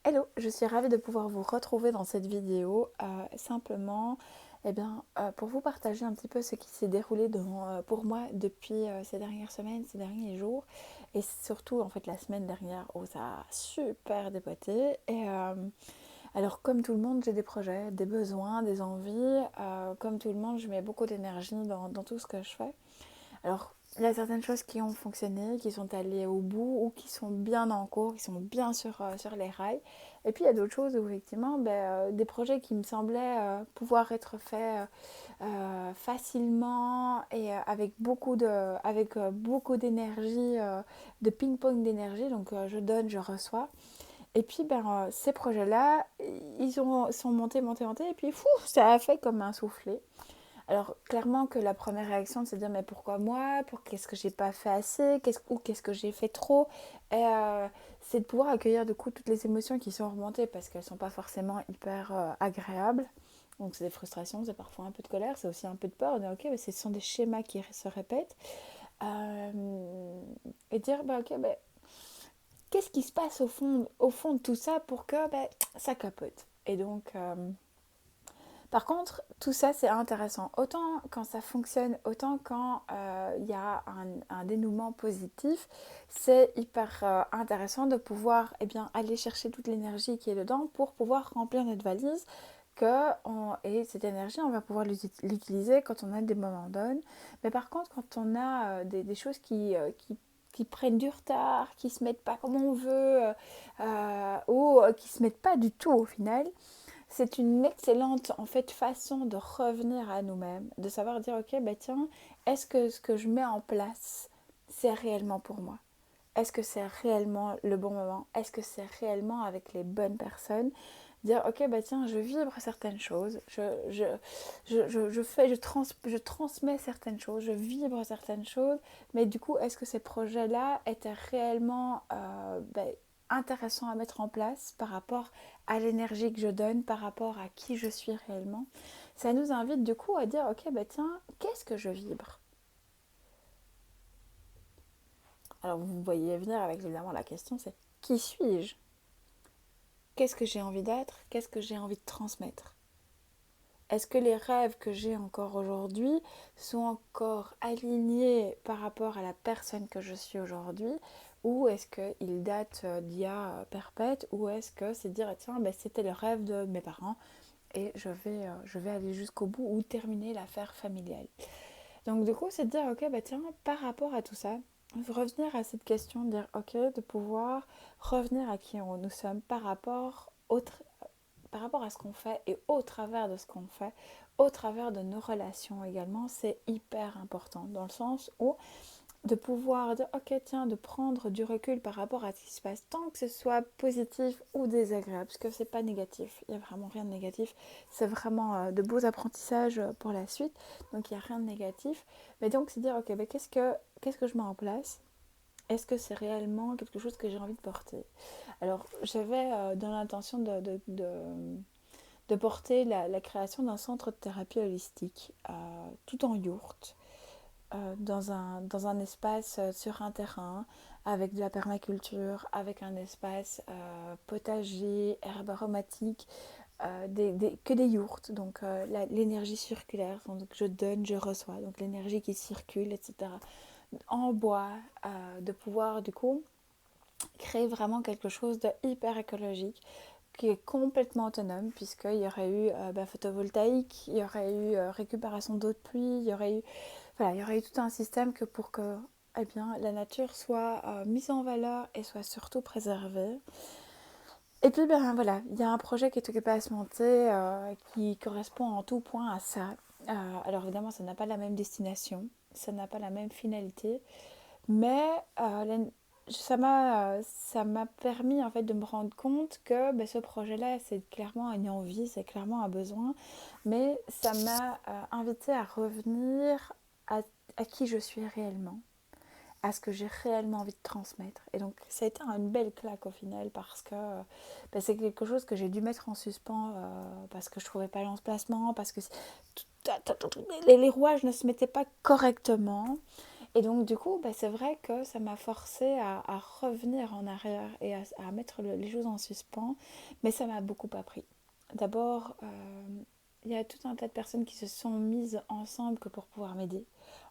Hello, je suis ravie de pouvoir vous retrouver dans cette vidéo, simplement pour vous partager un petit peu ce qui s'est déroulé pour moi depuis ces dernières semaines, ces derniers jours, et surtout en fait la semaine dernière où ça a super dépoté. Alors comme tout le monde, j'ai des projets, des besoins, des envies. Comme tout le monde, je mets beaucoup d'énergie dans tout ce que je fais. Alors, il y a certaines choses qui ont fonctionné, qui sont allées au bout ou qui sont bien en cours, qui sont bien sur les rails. Et puis, il y a d'autres choses où, effectivement, des projets qui me semblaient pouvoir être faits facilement et avec beaucoup d'énergie, de ping-pong d'énergie. Donc, je donne, je reçois. Et puis, ces projets-là, sont montés, montés, montés. Et puis, fou, ça a fait comme un soufflet. Alors, clairement que la première réaction, c'est de dire mais pourquoi moi? Qu'est-ce que j'ai pas fait assez? Qu'est-ce que j'ai fait trop? Et c'est de pouvoir accueillir du coup toutes les émotions qui sont remontées parce qu'elles sont pas forcément hyper agréables. Donc c'est des frustrations, c'est parfois un peu de colère, c'est aussi un peu de peur. On dit ok, mais ce sont des schémas qui se répètent. Et dire bah ok, qu'est-ce qui se passe au fond de tout ça pour que ça capote? Et donc par contre, tout ça, c'est intéressant. Autant quand ça fonctionne, autant quand il y a un dénouement positif, c'est hyper intéressant de pouvoir aller chercher toute l'énergie qui est dedans pour pouvoir remplir notre valise. Et cette énergie, on va pouvoir l'utiliser quand on a des moments d'onne. Mais par contre, quand on a des choses qui prennent du retard, qui se mettent pas comme on veut, ou qui se mettent pas du tout au final, c'est une excellente en fait façon de revenir à nous-mêmes, de savoir dire ok tiens, est-ce que ce que je mets en place c'est réellement pour moi? Est-ce que c'est réellement le bon moment? Est-ce que c'est réellement avec les bonnes personnes? Dire ok tiens, je vibre certaines choses, je transmets certaines choses, je vibre certaines choses, mais du coup est-ce que ces projets-là étaient réellement intéressants à mettre en place par rapport à l'énergie que je donne, par rapport à qui je suis réellement? Ça nous invite du coup à dire ok tiens, qu'est-ce que je vibre? Alors vous voyez venir avec évidemment la question, c'est qui suis-je? Qu'est-ce que j'ai envie d'être? Qu'est-ce que j'ai envie de transmettre? Est-ce que les rêves que j'ai encore aujourd'hui sont encore alignés par rapport à la personne que je suis aujourd'hui? Ou est-ce qu'ils datent d'il y a perpète? Ou est-ce que c'est dire tiens c'était le rêve de mes parents et je vais aller jusqu'au bout ou terminer l'affaire familiale? Donc du coup c'est de dire ok tiens, par rapport à tout ça, revenir à cette question, de dire ok, de pouvoir revenir à qui nous sommes par rapport à ce qu'on fait et au travers de ce qu'on fait, au travers de nos relations également, c'est hyper important dans le sens où de pouvoir dire ok tiens, de prendre du recul par rapport à ce qui se passe, tant que ce soit positif ou désagréable, parce que c'est pas négatif, il n'y a vraiment rien de négatif, c'est vraiment de beaux apprentissages pour la suite, donc il n'y a rien de négatif. Mais donc c'est dire ok qu'est-ce que je mets en place? Est-ce que c'est réellement quelque chose que j'ai envie de porter? Alors j'avais dans l'intention de porter la création d'un centre de thérapie holistique, tout en yourte, dans un espace sur un terrain, avec de la permaculture, avec un espace potager, herbe aromatique, que des yourtes, donc l'énergie circulaire, donc je donne, je reçois, donc l'énergie qui circule, etc. En bois, de pouvoir du coup créer vraiment quelque chose de hyper écologique qui est complètement autonome puisqu'il y aurait eu photovoltaïque, il y aurait eu récupération d'eau de pluie, il y aurait eu tout un système que pour que la nature soit mise en valeur et soit surtout préservée. Et puis voilà, il y a un projet qui est occupé à se monter qui correspond en tout point à ça. Alors évidemment, ça n'a pas la même destination, ça n'a pas la même finalité, mais ça m'a permis en fait de me rendre compte que ce projet-là, c'est clairement une envie, c'est clairement un besoin, mais ça m'a invité à revenir à, à qui je suis réellement, à ce que j'ai réellement envie de transmettre. Et donc ça a été une belle claque au final parce que c'est quelque chose que j'ai dû mettre en suspens parce que je trouvais pas l'emplacement, parce que les rouages ne se mettaient pas correctement. Et donc du coup, c'est vrai que ça m'a forcé à revenir en arrière et à mettre les choses en suspens, mais ça m'a beaucoup appris. D'abord, il y a tout un tas de personnes qui se sont mises ensemble que pour pouvoir m'aider,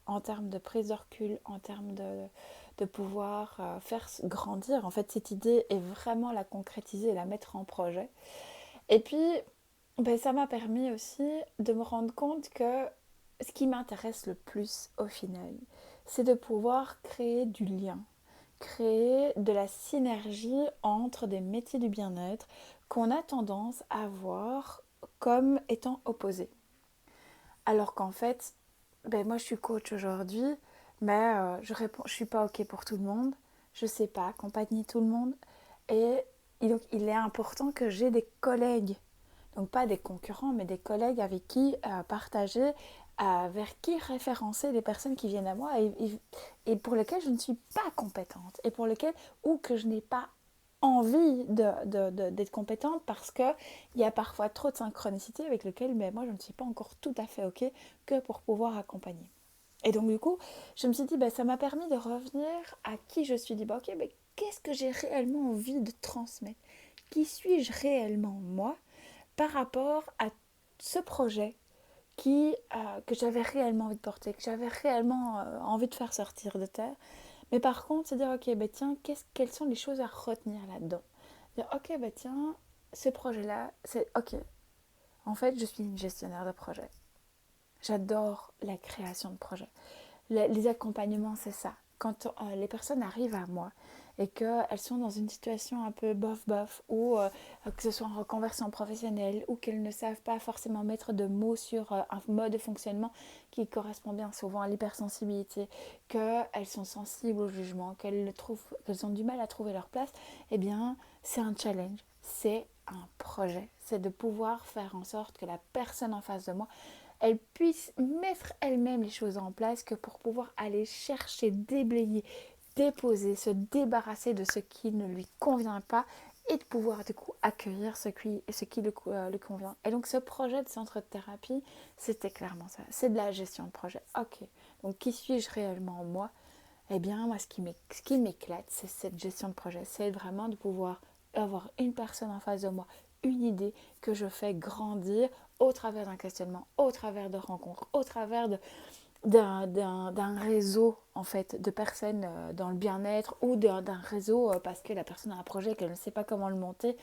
en termes de prise de recul, en termes de pouvoir faire grandir en fait cette idée et vraiment la concrétiser et la mettre en projet. Et puis, ça m'a permis aussi de me rendre compte que ce qui m'intéresse le plus au final, c'est de pouvoir créer du lien, créer de la synergie entre des métiers du bien-être qu'on a tendance à voir comme étant opposés. Alors qu'en fait, moi je suis coach aujourd'hui, mais je suis pas ok pour tout le monde, je sais pas accompagner tout le monde, et donc il est important que j'ai des collègues, donc pas des concurrents, mais des collègues avec qui partager, vers qui référencer les personnes qui viennent à moi et pour lesquelles je ne suis pas compétente et pour lesquelles ou que je n'ai pas envie d'être compétente parce qu'il y a parfois trop de synchronicité avec lequel mais moi je ne suis pas encore tout à fait ok que pour pouvoir accompagner. Et donc du coup, je me suis dit, ça m'a permis de revenir à qui je suis dit, ok, qu'est-ce que j'ai réellement envie de transmettre? Qui suis-je réellement moi par rapport à ce projet que j'avais réellement envie de porter, que j'avais réellement envie de faire sortir de terre. Mais par contre, c'est dire, ok, tiens, quelles sont les choses à retenir là-dedans? Dire, ok, tiens, ce projet-là, c'est ok. En fait, je suis une gestionnaire de projet. J'adore la création de projets. Les accompagnements, c'est ça. Quand les personnes arrivent à moi et qu'elles sont dans une situation un peu bof-bof, ou que ce soit en reconversion professionnelle, ou qu'elles ne savent pas forcément mettre de mots sur un mode de fonctionnement qui correspond bien souvent à l'hypersensibilité, qu'elles sont sensibles au jugement, qu'elles ont du mal à trouver leur place, eh bien, c'est un challenge, c'est un projet. C'est de pouvoir faire en sorte que la personne en face de moi elle puisse mettre elle-même les choses en place que pour pouvoir aller chercher, déblayer, déposer, se débarrasser de ce qui ne lui convient pas et de pouvoir du coup accueillir ce qui lui convient. Et donc ce projet de centre de thérapie, c'était clairement ça. C'est de la gestion de projet. Ok, donc qui suis-je réellement moi? Eh bien moi ce qui m'éclate, c'est cette gestion de projet. C'est vraiment de pouvoir avoir une personne en face de moi, une idée que je fais grandir au travers d'un questionnement, au travers de rencontres, au travers d'un réseau en fait de personnes dans le bien-être ou d'un réseau parce que la personne a un projet qu'elle ne sait pas comment le monter.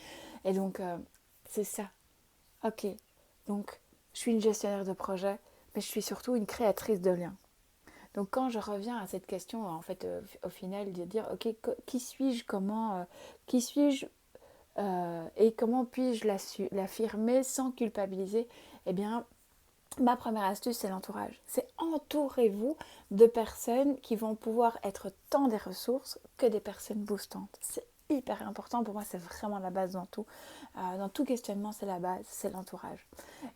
Et donc c'est ça. Ok, donc je suis une gestionnaire de projet, mais je suis surtout une créatrice de liens. Donc quand je reviens à cette question en fait au final de dire ok, qui suis-je, qui suis-je, et comment puis-je l'affirmer sans culpabiliser? Eh bien, ma première astuce, c'est l'entourage. C'est entourez-vous de personnes qui vont pouvoir être tant des ressources que des personnes boostantes. C'est hyper important. Pour moi, c'est vraiment la base dans tout. Dans tout questionnement, c'est la base, c'est l'entourage.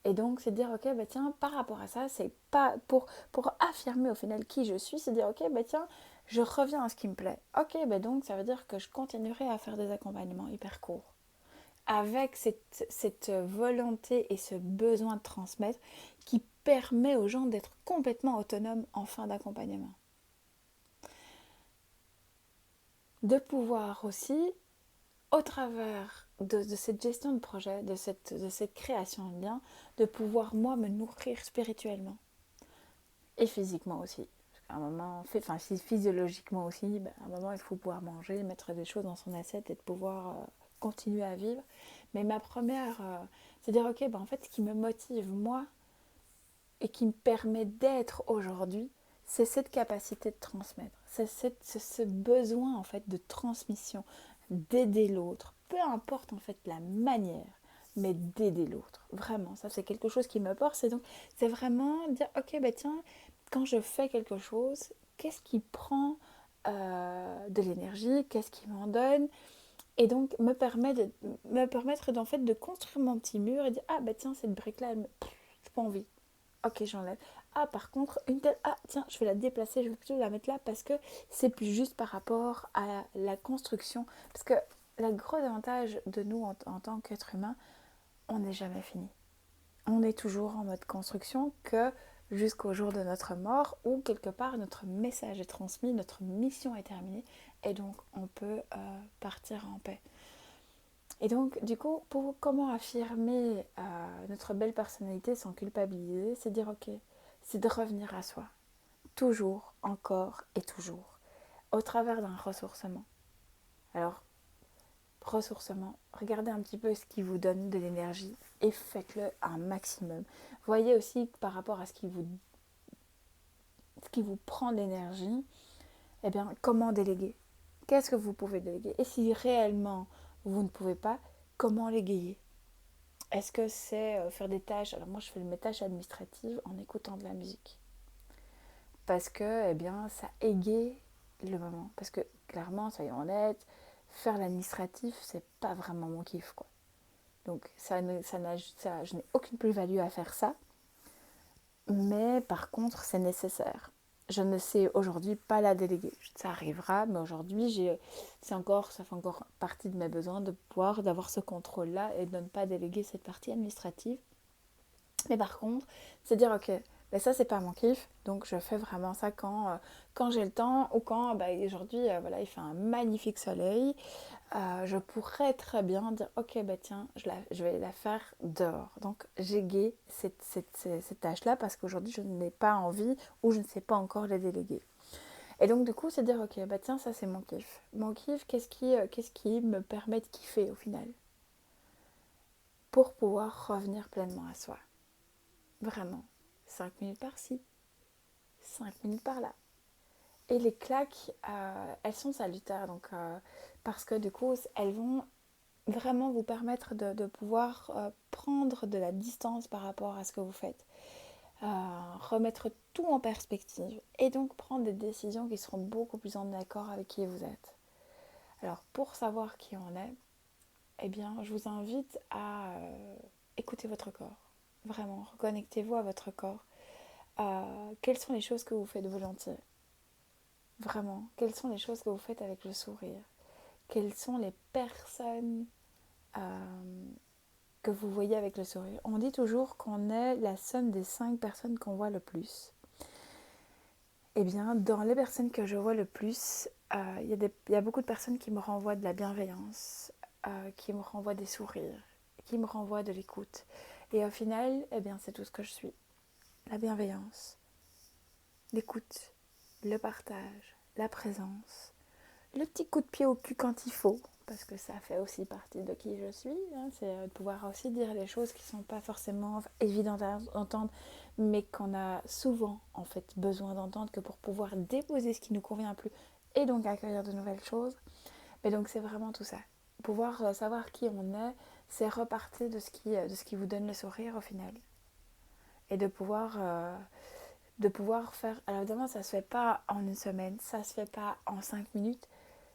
Et donc, c'est de dire, ok, tiens, par rapport à ça, c'est pas pour affirmer au final qui je suis, c'est de dire, ok, tiens, je reviens à ce qui me plaît. Ok, donc ça veut dire que je continuerai à faire des accompagnements hyper courts avec cette volonté et ce besoin de transmettre qui permet aux gens d'être complètement autonomes en fin d'accompagnement. De pouvoir aussi, au travers de cette gestion de projet, de cette création de lien, de pouvoir moi me nourrir spirituellement et physiquement aussi. À un moment, enfin physiologiquement aussi, à un moment il faut pouvoir manger, mettre des choses dans son assiette et de pouvoir continuer à vivre. Mais ma première, c'est de dire ok, en fait ce qui me motive moi et qui me permet d'être aujourd'hui, c'est cette capacité de transmettre, c'est ce besoin en fait de transmission, d'aider l'autre, peu importe en fait la manière, mais d'aider l'autre. Vraiment, ça c'est quelque chose qui me porte. Et donc c'est vraiment dire ok, tiens, quand je fais quelque chose, qu'est-ce qui prend de l'énergie, qu'est-ce qui m'en donne, et donc me permettre en fait de construire mon petit mur et dire ah tiens, cette brique là, j'ai pas envie. Ok, j'enlève. Ah, par contre, une telle. Ah, tiens, je vais la déplacer, je vais plutôt la mettre là parce que c'est plus juste par rapport à la construction. Parce que le gros avantage de nous en tant qu'être humain, on n'est jamais fini. On est toujours en mode construction, que jusqu'au jour de notre mort, où quelque part notre message est transmis, notre mission est terminée, et donc on peut partir en paix. Et donc, du coup, comment affirmer notre belle personnalité sans culpabiliser, c'est dire ok, c'est de revenir à soi, toujours, encore et toujours, au travers d'un ressourcement. Alors, ressourcement, regardez un petit peu ce qui vous donne de l'énergie et faites-le un maximum. Voyez aussi par rapport à ce qui vous prend de l'énergie, eh bien, comment déléguer? Qu'est-ce que vous pouvez déléguer? Et si réellement vous ne pouvez pas, comment l'égayer? Est-ce que c'est faire des tâches? Alors moi, je fais mes tâches administratives en écoutant de la musique. Parce que, eh bien, ça égaye le moment. Parce que, clairement, soyons honnêtes, faire l'administratif, c'est pas vraiment mon kiff, quoi. Donc, je n'ai aucune plus-value à faire ça. Mais par contre, c'est nécessaire. Je ne sais aujourd'hui pas la déléguer. Ça arrivera, mais aujourd'hui, ça fait encore partie de mes besoins de pouvoir, d'avoir ce contrôle-là et de ne pas déléguer cette partie administrative. Mais par contre, c'est dire, ok, mais ça, c'est pas mon kiff, donc je fais vraiment ça quand j'ai le temps ou quand, aujourd'hui, voilà, il fait un magnifique soleil. Je pourrais très bien dire, ok, tiens, je vais la faire dehors. Donc, j'égaye cette tâche-là parce qu'aujourd'hui, je n'ai pas envie ou je ne sais pas encore les déléguer. Et donc, du coup, c'est dire, ok, tiens, ça, c'est mon kiff. Mon kiff, qu'est-ce qui me permet de kiffer au final? Pour pouvoir revenir pleinement à soi. Vraiment. 5 minutes par-ci, 5 minutes par-là. Et les claques, elles sont salutaires. Donc, parce que du coup, elles vont vraiment vous permettre de pouvoir prendre de la distance par rapport à ce que vous faites. Remettre tout en perspective. Et donc prendre des décisions qui seront beaucoup plus en accord avec qui vous êtes. Alors, pour savoir qui on est, eh bien, je vous invite à écouter votre corps. Vraiment, reconnectez-vous à votre corps. Quelles sont les choses que vous faites volontiers? Vraiment, quelles sont les choses que vous faites avec le sourire? Quelles sont les personnes que vous voyez avec le sourire? On dit toujours qu'on est la somme des 5 personnes qu'on voit le plus. Eh bien, dans les personnes que je vois le plus, y a beaucoup de personnes qui me renvoient de la bienveillance, qui me renvoient des sourires, qui me renvoient de l'écoute. Et au final, eh bien, c'est tout ce que je suis. La bienveillance, l'écoute, le partage, la présence, le petit coup de pied au cul quand il faut, parce que ça fait aussi partie de qui je suis, hein, c'est de pouvoir aussi dire des choses qui ne sont pas forcément évidentes à entendre, mais qu'on a souvent en fait besoin d'entendre que pour pouvoir déposer ce qui ne nous convient plus et donc accueillir de nouvelles choses. Mais donc c'est vraiment tout ça. Pouvoir savoir qui on est, c'est repartir de ce qui vous donne le sourire au final. Et de pouvoir faire... Alors évidemment, ça se fait pas en une semaine, ça se fait pas en 5 minutes.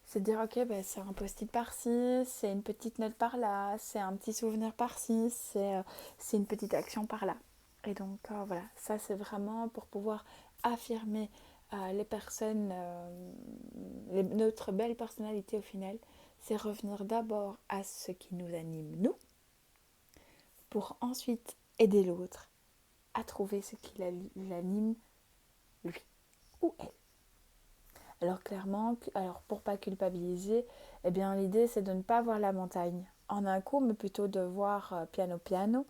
C'est de dire, ok, c'est un post-it par-ci, c'est une petite note par-là, c'est un petit souvenir par-ci, c'est une petite action par-là. Et donc, voilà, ça c'est vraiment pour pouvoir affirmer les personnes, notre belle personnalité au final. C'est revenir d'abord à ce qui nous anime, nous, pour ensuite aider l'autre à trouver ce qui l'anime, lui ou elle. Alors clairement, pour pas culpabiliser, eh bien l'idée c'est de ne pas voir la montagne en un coup, mais plutôt de voir piano piano.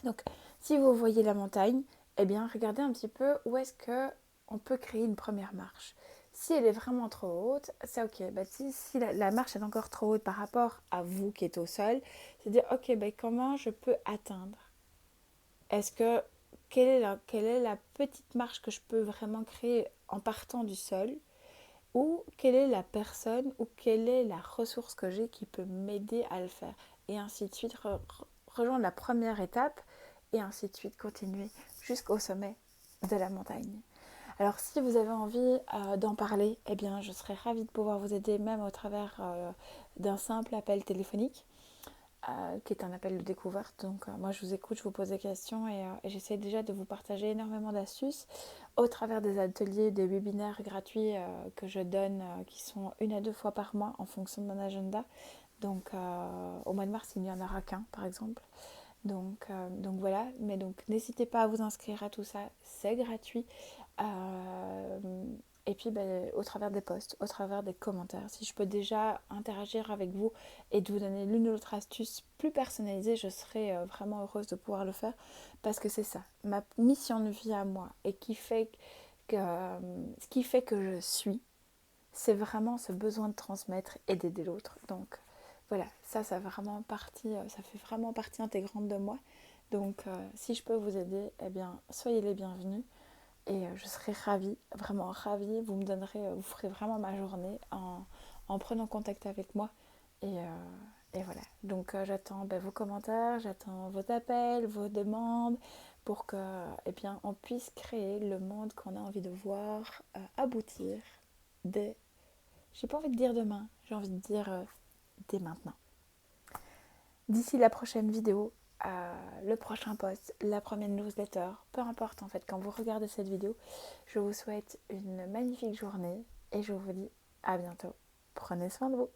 Donc si vous voyez la montagne, eh bien regardez un petit peu où est-ce que on peut créer une première marche. Si elle est vraiment trop haute, c'est ok. Si la marche est encore trop haute par rapport à vous qui êtes au sol, c'est dire ok, comment je peux atteindre? Est-ce que quelle est la petite marche que je peux vraiment créer en partant du sol? Ou quelle est la personne ou quelle est la ressource que j'ai qui peut m'aider à le faire, et ainsi de suite, rejoindre la première étape et ainsi de suite continuer jusqu'au sommet de la montagne. Alors si vous avez envie d'en parler, eh bien je serais ravie de pouvoir vous aider même au travers d'un simple appel téléphonique, qui est un appel de découverte. Donc moi je vous écoute, je vous pose des questions et j'essaie déjà de vous partager énormément d'astuces au travers des ateliers, des webinaires gratuits que je donne, qui sont 1 à 2 fois par mois en fonction de mon agenda. Donc au mois de mars il n'y en aura qu'un par exemple. Donc voilà, mais donc n'hésitez pas à vous inscrire à tout ça, c'est gratuit. Et puis au travers des posts, au travers des commentaires, si je peux déjà interagir avec vous et de vous donner l'une ou l'autre astuce plus personnalisée, je serais vraiment heureuse de pouvoir le faire parce que c'est ça, ma mission de vie à moi et ce qui fait que je suis, c'est vraiment ce besoin de transmettre et d'aider l'autre. Donc voilà, ça fait vraiment partie intégrante de moi. Donc si je peux vous aider, eh bien soyez les bienvenus et je serai ravie, vraiment ravie. Vous ferez vraiment ma journée en prenant contact avec moi et voilà. Donc j'attends vos commentaires, j'attends vos appels, vos demandes pour que eh bien on puisse créer le monde qu'on a envie de voir aboutir dès, j'ai pas envie de dire demain, j'ai envie de dire dès maintenant. D'ici la prochaine vidéo, le prochain post, la première newsletter, peu importe en fait, quand vous regardez cette vidéo, je vous souhaite une magnifique journée et je vous dis à bientôt. Prenez soin de vous.